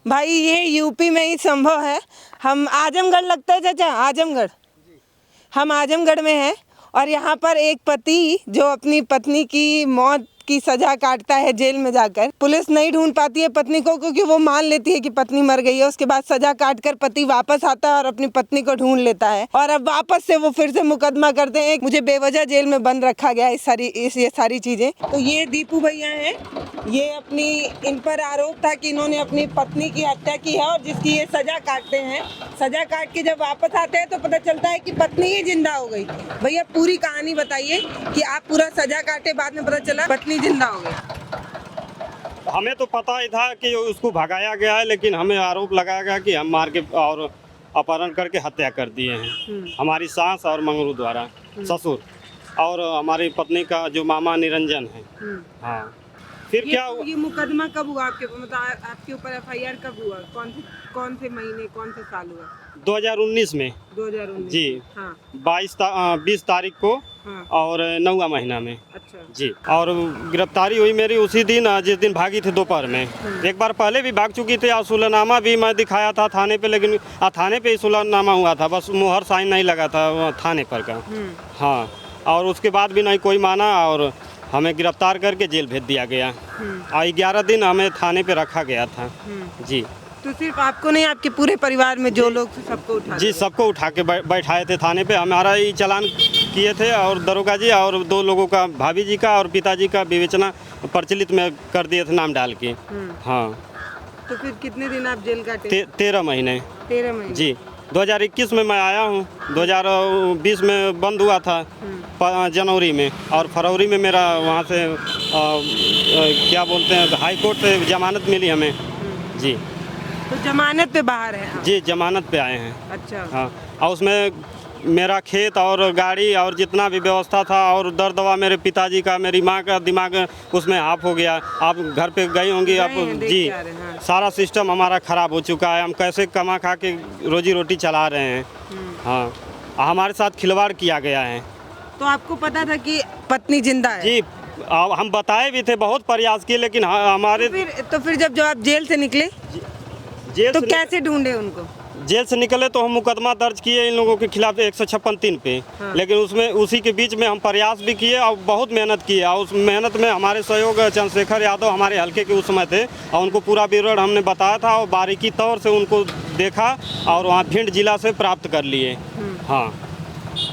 भाई ये यूपी में ही संभव है। हम आजमगढ़ लगता है चाचा, आजमगढ़, हम आजमगढ़ में हैं और यहाँ पर एक पति जो अपनी पत्नी की मौत की सजा काटता है जेल में जाकर, पुलिस नहीं ढूंढ पाती है पत्नी को क्योंकि वो मान लेती है कि पत्नी मर गई है। उसके बाद सजा काटकर पति वापस आता है और अपनी पत्नी को ढूंढ लेता है और अब वापस से वो फिर से मुकदमा करते हैं। मुझे बेवजह जेल में बंद रखा गया है ये सारी चीजें। तो ये दीपू भैया हैं, ये अपनी इन पर आरोप था कि इन्होंने अपनी पत्नी की हत्या की है और जिसकी ये सजा काटते हैं। सजा काट के जब वापस आते हैं तो पता चलता है कि पत्नी ही जिंदा हो गई। भैया पूरी कहानी बताइए कि आप पूरा सजा काटे, बाद में पता चला पत्नी जिंदा हो गई। हमें तो पता ही था कि उसको भगाया गया है, लेकिन हमें आरोप लगाया गया कि हम मार के और अपहरण करके हत्या कर दिए हैं। हमारी सास और मंगरू द्वारा, ससुर और हमारी पत्नी का जो मामा निरंजन है। हाँ, फिर क्या हुआ? ये मुकदमा कब हुआ आपके, मतलब आपके ऊपर एफआईआर कब हुआ? कौन से महीने, कौन से साल हुआ? 2019 में। 2019 जी। हाँ। 20 तारीख को। हाँ। और 9वां महीना में। अच्छा जी। और गिरफ्तारी हुई मेरी उसी दिन जिस दिन भागी थी दोपहर में। एक बार पहले भी भाग चुकी थी और सुलहनामा भी मैं दिखाया था थाने पे, लेकिन थाने पे ही सुलहनामा हुआ था, बस मुहर साइन नहीं लगा था थाने पर का। हाँ, और उसके बाद भी नहीं कोई माना और हमें गिरफ्तार करके जेल भेज दिया गया और 11 दिन हमें थाने पे रखा गया था। जी। तो सिर्फ आपको नहीं, आपके पूरे परिवार में जो लोग थे सबको उठा? जी, सबको उठा के बैठाए थे थाने पे। हमारा ही चालान किए थे और दरोगा जी और 2 लोगों का, भाभी जी का और पिताजी का विवेचना प्रचलित में कर दिए थे नाम डाल के। हाँ। तो फिर कितने दिन आप जेल काटे? 13 महीने। 13 महीने। जी। 2021 में मैं आया हूँ, 2020 में बंद हुआ था जनवरी में, और फरवरी में मेरा वहाँ से क्या बोलते हैं, हाई कोर्ट से जमानत मिली हमें। जी। तो जमानत पे बाहर है? जी, जमानत पे आए हैं। अच्छा। हाँ, और उसमें मेरा खेत और गाड़ी और जितना भी व्यवस्था था और दर दवा मेरे पिताजी का, मेरी माँ का दिमाग उसमें हाफ हो गया। आप घर पे गई होंगी आप। जी। हाँ। सारा सिस्टम हमारा ख़राब हो चुका है। हम कैसे कमा खा के रोजी रोटी चला रहे हैं। हाँ, हमारे साथ खिलवाड़ किया गया है। तो आपको पता था कि पत्नी जिंदा है? जी, हम बताए भी थे, बहुत प्रयास किए, लेकिन हमारे तो फिर जब आप जेल से निकले जेल तो कैसे ढूंढे उनको? जेल से निकले तो हम मुकदमा दर्ज किए इन लोगों के खिलाफ 156(3) पे। हाँ। लेकिन उसमें उसी के बीच में हम प्रयास भी किए और बहुत मेहनत किए, और उस मेहनत में हमारे सहयोग चंद्रशेखर यादव हमारे हल्के के उस समय थे और उनको पूरा विवरण हमने बताया था और बारीकी तौर से उनको देखा और वहाँ भिंड जिला से प्राप्त कर लिए। हाँ।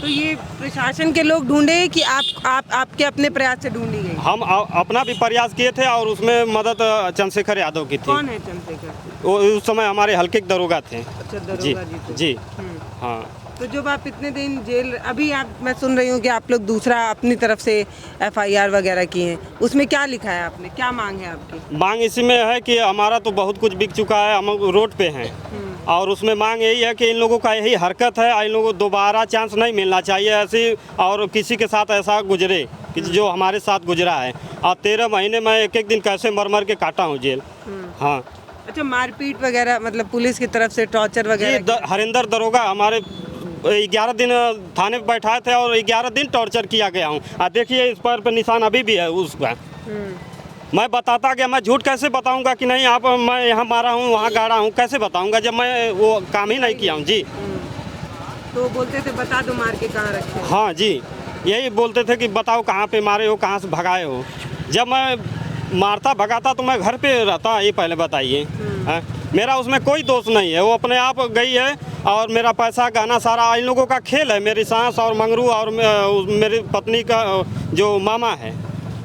तो ये प्रशासन के लोग ढूंढे कि आपके अपने प्रयास से ढूंढी गई? हम अपना भी प्रयास किए थे और उसमें मदद चंद्रशेखर यादव की थी। कौन है चंद्रशेखर? वो उस समय हमारे हल्के के दरोगा थे। अच्छा, दरोगा जी। जी। हाँ। तो जब आप इतने दिन जेल, अभी मैं सुन रही हूँ कि आप लोग दूसरा अपनी तरफ से एफआईआर वगैरह की हैं, उसमें क्या लिखा है आपने, क्या मांग है आपकी? मांग इसी में है कि हमारा तो बहुत कुछ बिक चुका है, हम रोड पे हैं और उसमें मांग यही है कि इन लोगों का यही हरकत है, इन लोगों को दोबारा चांस नहीं मिलना चाहिए ऐसी, और किसी के साथ ऐसा गुजरे कि जो हमारे साथ गुजरा है। और 13 महीने में एक दिन कैसे मर मर के काटा हूँ जेल। हाँ। अच्छा, मारपीट वगैरह, मतलब पुलिस की तरफ से टॉर्चर वगैरह? हरिंदर दरोगा हमारे 11 दिन थाने पर बैठाए थे और 11 दिन टॉर्चर किया गया हूँ। देखिए इस पर निशान अभी भी है उसका। मैं बताता कि मैं झूठ कैसे बताऊंगा कि नहीं आप, मैं यहाँ मारा हूँ वहाँ गाड़ा हूँ, कैसे बताऊंगा जब मैं वो काम ही नहीं किया हूँ। जी। तो बोलते थे बता दो मार के कहाँ रखे? हाँ जी, यही बोलते थे कि बताओ कहाँ पे मारे हो, कहाँ से भगाए हो। जब मैं मारता भगाता तो मैं घर पे रहता, ये पहले बताइए। मेरा उसमें कोई दोष नहीं है, वो अपने आप गई है और मेरा पैसा गहना सारा इन लोगों का खेल है। मेरी सास और मंगरू और मेरी पत्नी का जो मामा है,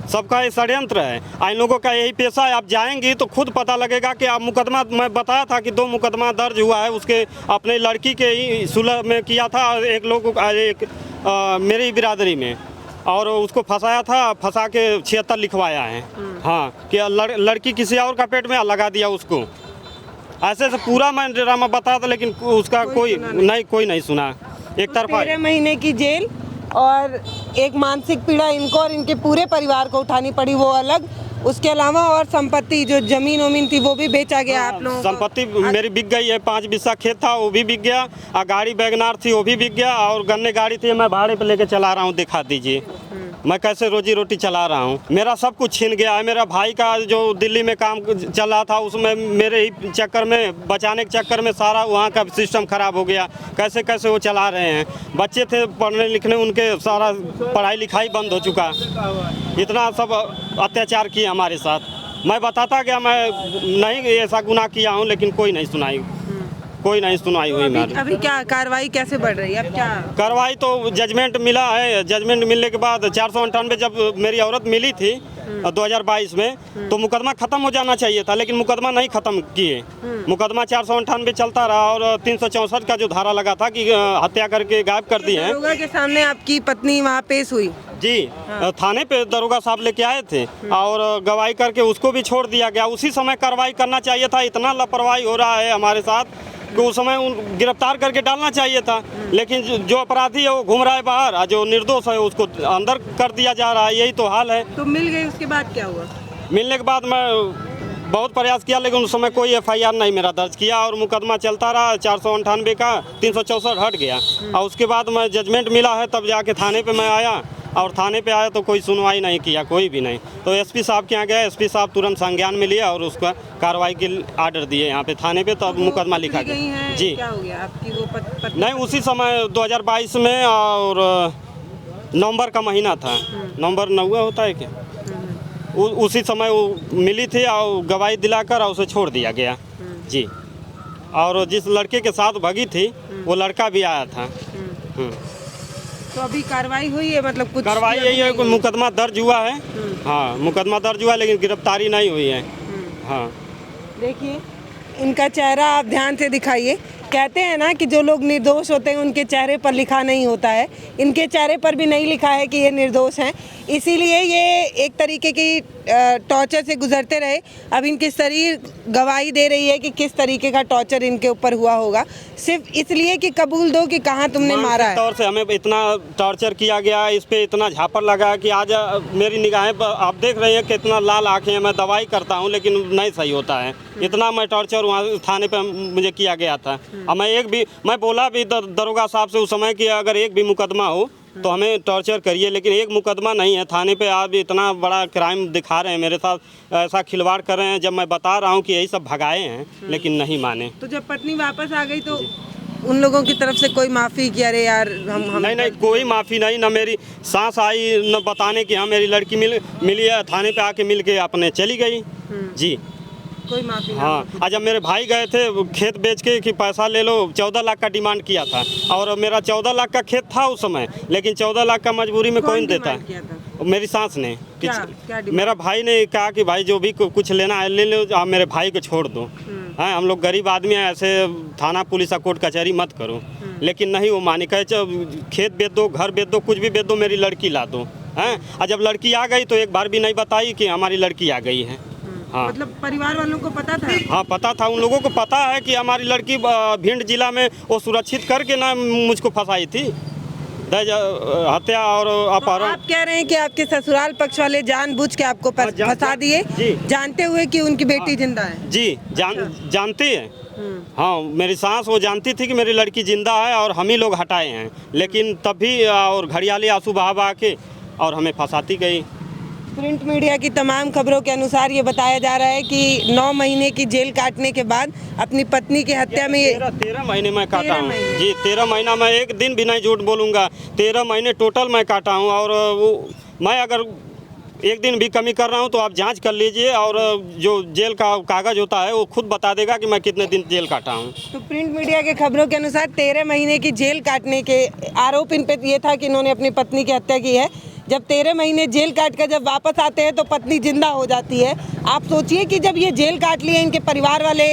सबका ये षड्यंत्र है। इन लोगों का यही पेशा है। आप जाएंगी तो खुद पता लगेगा कि आप मुकदमा, मैं बताया था कि 2 मुकदमा दर्ज हुआ है उसके अपने लड़की के ही सुलह में किया था, एक लोग मेरी बिरादरी में, और उसको फंसाया था, फंसा के 76 लिखवाया है। हाँ, कि लड़की किसी और का पेट में लगा दिया उसको। ऐसे से पूरा मैं ड्रामा बताया था, लेकिन उसका कोई नहीं सुना। एक तरफा 13 महीने की जेल और एक मानसिक पीड़ा इनको और इनके पूरे परिवार को उठानी पड़ी, वो अलग। उसके अलावा और संपत्ति, जो जमीन वमीन थी वो भी बेचा गया आप लोगों को? संपत्ति मेरी बिक गई है। 5 बिस्सा खेत था वो भी बिक गया, और गाड़ी वैगनार थी वो भी बिक गया, और गन्ने गाड़ी थी मैं भाड़े पे लेके चला रहा हूँ, दिखा दीजिए। मैं कैसे रोजी रोटी चला रहा हूँ। मेरा सब कुछ छीन गया है। मेरा भाई का जो दिल्ली में काम चल रहा था उसमें मेरे ही चक्कर में, बचाने के चक्कर में सारा वहाँ का सिस्टम खराब हो गया। कैसे कैसे वो चला रहे हैं। बच्चे थे पढ़ने लिखने, उनके सारा पढ़ाई लिखाई बंद हो चुका। इतना सब अत्याचार किए हमारे साथ। मैं बताता गया मैं नहीं ऐसा गुनाह किया हूँ, लेकिन कोई नहीं सुनाई, कोई नहीं सुनाई हुई मेरी। अभी क्या कार्रवाई कैसे बढ़ रही है, अब क्या कार्रवाई तो जजमेंट मिला है। जजमेंट मिलने के बाद 498 जब मेरी औरत मिली थी 2022 में, तो मुकदमा खत्म हो जाना चाहिए था, लेकिन मुकदमा नहीं खत्म किए। मुकदमा 498 चलता रहा और 364 का जो धारा लगा था कि हत्या करके गायब कर दिए हैं। दरोगा के सामने आपकी पत्नी वहाँ पेश हुई? जी, थाने पे दरोगा साहब लेके आए थे और गवाही करके उसको भी छोड़ दिया गया। उसी समय कार्रवाई करना चाहिए था। इतना लापरवाही हो रहा है हमारे साथ कि उस समय गिरफ्तार करके डालना चाहिए था, लेकिन जो अपराधी है वो घूम रहा है बाहर और जो निर्दोष है उसको अंदर कर दिया जा रहा है। यही तो हाल है। तो मिल गई, उसके बाद क्या हुआ? मिलने के बाद मैं बहुत प्रयास किया, लेकिन उस समय कोई FIR नहीं मेरा दर्ज किया और मुकदमा चलता रहा। 498 का 364 हट गया और उसके बाद मैं जजमेंट मिला है तब जाके थाने पे मैं आया, और थाने पे आया तो कोई सुनवाई नहीं किया, कोई भी नहीं। तो SP साहब के यहाँ गया, SP साहब तुरंत संज्ञान में लिया और उसका कार्रवाई के आर्डर दिए यहाँ पे थाने पे, तब मुकदमा लिखा गया। जी, क्या हो गया आपकी वो पत्नी? नहीं, उसी समय 2022 में और नवंबर का महीना था, नवंबर 9 होता है क्या, उसी समय वो मिली थी और गवाही दिलाकर और उसे छोड़ दिया गया। जी, और जिस लड़के के साथ भगी थी वो लड़का भी आया था। तो अभी कार्रवाई हुई है, मतलब कुछ कार्रवाई यही है कि मुकदमा दर्ज हुआ है। हाँ, मुकदमा दर्ज हुआ, लेकिन गिरफ्तारी नहीं हुई है। हाँ, देखिए इनका चेहरा आप ध्यान से दिखाइए। कहते हैं ना कि जो लोग निर्दोष होते हैं उनके चेहरे पर लिखा नहीं होता है, इनके चेहरे पर भी नहीं लिखा है कि ये निर्दोष हैं, इसीलिए ये एक तरीके की टॉर्चर से गुजरते रहे। अब इनकी शरीर गवाही दे रही है कि किस तरीके का टॉर्चर इनके ऊपर हुआ होगा, सिर्फ इसलिए कि कबूल दो कि कहाँ तुमने मारा है। तौर से हमें इतना टॉर्चर किया गया, इस पे इतना झापर लगा कि आज मेरी निगाहें आप देख रहे हैं कि इतना लाल आँखें हैं। मैं दवाई करता हूँ लेकिन नहीं सही होता है। इतना मैं टॉर्चर वहाँ थाने पे मुझे किया गया था। अब मैं बोला भी दरोगा साहब से उस समय कि अगर एक भी मुकदमा हो तो हमें टॉर्चर करिए, लेकिन एक मुकदमा नहीं है। थाने पे आप इतना बड़ा क्राइम दिखा रहे हैं, मेरे साथ ऐसा खिलवाड़ कर रहे हैं। जब मैं बता रहा हूँ कि यही सब भगाए हैं, लेकिन नहीं माने। तो जब पत्नी वापस आ गई तो उन लोगों की तरफ से कोई माफ़ी कि अरे यार हम नहीं, कोई माफ़ी नहीं। ना मेरी सांस आई न बताने कि हाँ मेरी लड़की मिली है। थाने पे आके मिल के अपने चली गई। जी, कोई माफ़ी नहीं। हाँ, आज जब मेरे भाई गए थे खेत बेच के कि पैसा ले लो, 14 लाख का डिमांड किया था और मेरा 14 लाख का खेत था उस समय, लेकिन 14 लाख का मजबूरी में कोई नहीं देता। मेरी सास ने, क्या मेरा भाई ने कहा कि भाई जो भी कुछ लेना है ले लो, आप मेरे भाई को छोड़ दो। हाँ, हम लोग गरीब आदमी हैं, ऐसे थाना पुलिस कोर्ट कचहरी मत करो। लेकिन नहीं, वो मानी, कहे खेत बेच दो, घर बेच दो, कुछ भी बेच दो, मेरी लड़की ला दो। हैं, और जब लड़की आ गई तो एक बार भी नहीं बताई कि हमारी लड़की आ गई है। हाँ, मतलब परिवार वालों को पता था? हाँ, पता था। उन लोगों को पता है कि हमारी लड़की भिंड जिला में वो सुरक्षित करके ना मुझको फंसाई थी, हत्या और अपहरण। आप कह रहे हैं कि आपके ससुराल पक्ष वाले जानबूझ के आपको फंसा दिए, जानते हुए कि उनकी बेटी जिंदा है? जी, जानती है। हाँ, मेरी सास वो जानती थी कि मेरी लड़की जिंदा है और हम ही लोग हटाए हैं, लेकिन तब भी और घड़ियाली आंसू बहा के और हमें फंसाती गई। प्रिंट मीडिया की तमाम खबरों के अनुसार ये बताया जा रहा है कि 9 महीने की जेल काटने के बाद अपनी पत्नी की हत्या में 13 महीने मैं काटा हूँ। जी, 13 महीना, मैं एक दिन भी नहीं झूठ बोलूँगा, 13 महीने टोटल मैं काटा हूँ। और वो मैं अगर एक दिन भी कमी कर रहा हूँ तो आप जांच कर लीजिए, और जो जेल का कागज़ होता है वो खुद बता देगा कि मैं कितने दिन जेल काटा हूँ। तो प्रिंट मीडिया के खबरों के अनुसार 13 महीने की जेल काटने के आरोप इन पे ये था कि इन्होंने अपनी पत्नी की हत्या की है। जब 13 महीने जेल काट कर जब वापस आते हैं तो पत्नी जिंदा हो जाती है। आप सोचिए कि जब ये जेल काट लिए, इनके परिवार वाले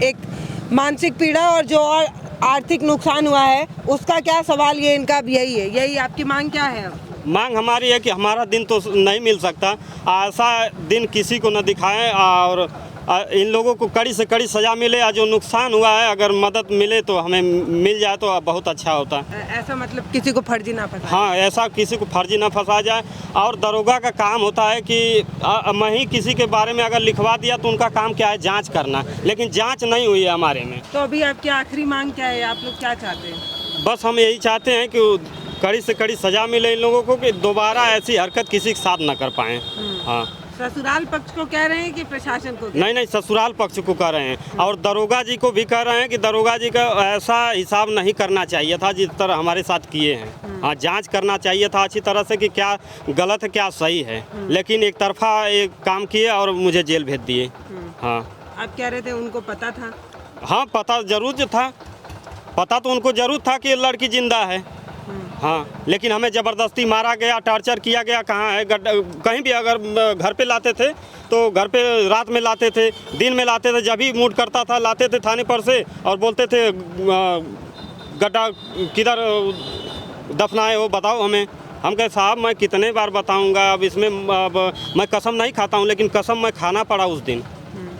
एक मानसिक पीड़ा और जो और आर्थिक नुकसान हुआ है उसका क्या सवाल, ये इनका अब यही है। यही आपकी मांग क्या है? मांग हमारी है कि हमारा दिन तो नहीं मिल सकता, ऐसा दिन किसी को न दिखाएं, और इन लोगों को कड़ी से कड़ी सज़ा मिले। जो नुकसान हुआ है अगर मदद मिले तो हमें मिल जाए तो बहुत अच्छा होता। ऐसा मतलब किसी को फर्जी ना फंसा? हाँ, ऐसा किसी को फर्जी ना फंसा जाए। और दरोगा का काम होता है कि मैं ही किसी के बारे में अगर लिखवा दिया तो उनका काम क्या है, जांच करना, लेकिन जांच नहीं हुई है हमारे में। तो अभी आपकी आखिरी मांग क्या है? आप लोग क्या चाहते हैं? बस हम यही चाहते हैं कि कड़ी से कड़ी सजा मिले इन लोगों को कि दोबारा ऐसी हरकत किसी के साथ ना कर पाएँ। हाँ, ससुराल पक्ष को कह रहे हैं कि प्रशासन को? नहीं नहीं, ससुराल पक्ष को कह रहे हैं और दरोगा जी को भी कह रहे हैं कि दरोगा जी का ऐसा हिसाब नहीं करना चाहिए था जिस तरह हमारे साथ किए हैं। हाँ, जांच करना चाहिए था अच्छी तरह से कि क्या गलत है क्या सही है, लेकिन एक तरफा एक काम किए और मुझे जेल भेज दिए। हाँ, आप कह रहे थे उनको पता था? हाँ, पता जरूर था, पता तो उनको जरूर था कि ये लड़की जिंदा है। हाँ, लेकिन हमें ज़बरदस्ती मारा गया, टॉर्चर किया गया। कहाँ है कहीं भी अगर घर पे लाते थे तो घर पे रात में लाते थे, दिन में लाते थे, जब भी मूड करता था लाते थे थाने पर से और बोलते थे गड्ढा किधर दफनाए हो बताओ हमें। हम कहे साहब मैं कितने बार बताऊंगा, अब इसमें अब मैं कसम नहीं खाता हूँ, लेकिन कसम मैं खाना पड़ा उस दिन।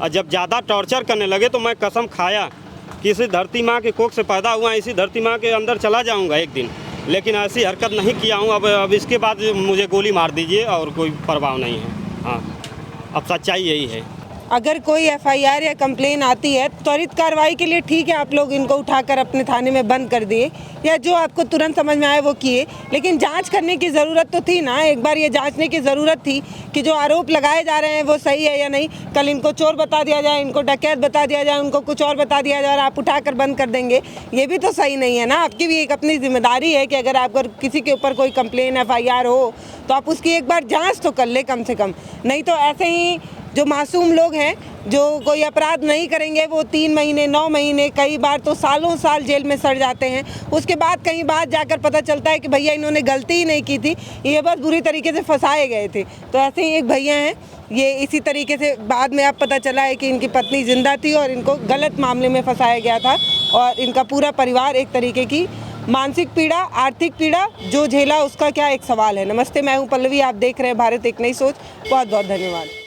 और जब ज़्यादा टॉर्चर करने लगे तो मैं कसम खाया कि इसी धरती माँ के कोख से पैदा हुआ, इसी धरती माँ के अंदर चला जाऊँगा एक दिन, लेकिन ऐसी हरकत नहीं किया हूँ। अब इसके बाद मुझे गोली मार दीजिए और कोई परवाह नहीं है। हाँ, अब सच्चाई यही है। अगर कोई एफआईआर या कंप्लेन आती है त्वरित कार्रवाई के लिए ठीक है, आप लोग इनको उठाकर अपने थाने में बंद कर दिए या जो आपको तुरंत समझ में आए वो किए, लेकिन जांच करने की ज़रूरत तो थी ना। एक बार ये जांचने की ज़रूरत थी कि जो आरोप लगाए जा रहे हैं वो सही है या नहीं। कल इनको चोर बता दिया जाए, इनको डकैत बता दिया जाए, उनको कुछ और बता दिया जाए और आप उठाकर बंद कर देंगे, ये भी तो सही नहीं है ना। आपकी भी एक अपनी जिम्मेदारी है कि अगर किसी के ऊपर कोई कंप्लेन एफआईआर हो तो आप उसकी एक बार जाँच तो कर ले कम से कम। नहीं तो ऐसे ही जो मासूम लोग हैं जो कोई अपराध नहीं करेंगे वो 3 महीने 9 महीने कई बार तो सालों साल जेल में सड़ जाते हैं। उसके बाद कहीं बाद जाकर पता चलता है कि भैया इन्होंने गलती ही नहीं की थी, ये बस बुरी तरीके से फंसाए गए थे। तो ऐसे ही एक भैया हैं, ये इसी तरीके से बाद में अब पता चला है कि इनकी पत्नी जिंदा थी और इनको गलत मामले में फंसाया गया था और इनका पूरा परिवार एक तरीके की मानसिक पीड़ा, आर्थिक पीड़ा जो झेला उसका क्या एक सवाल है। नमस्ते, मैं हूँ पल्लवी, आप देख रहे हैं भारत एक नई सोच। बहुत बहुत धन्यवाद।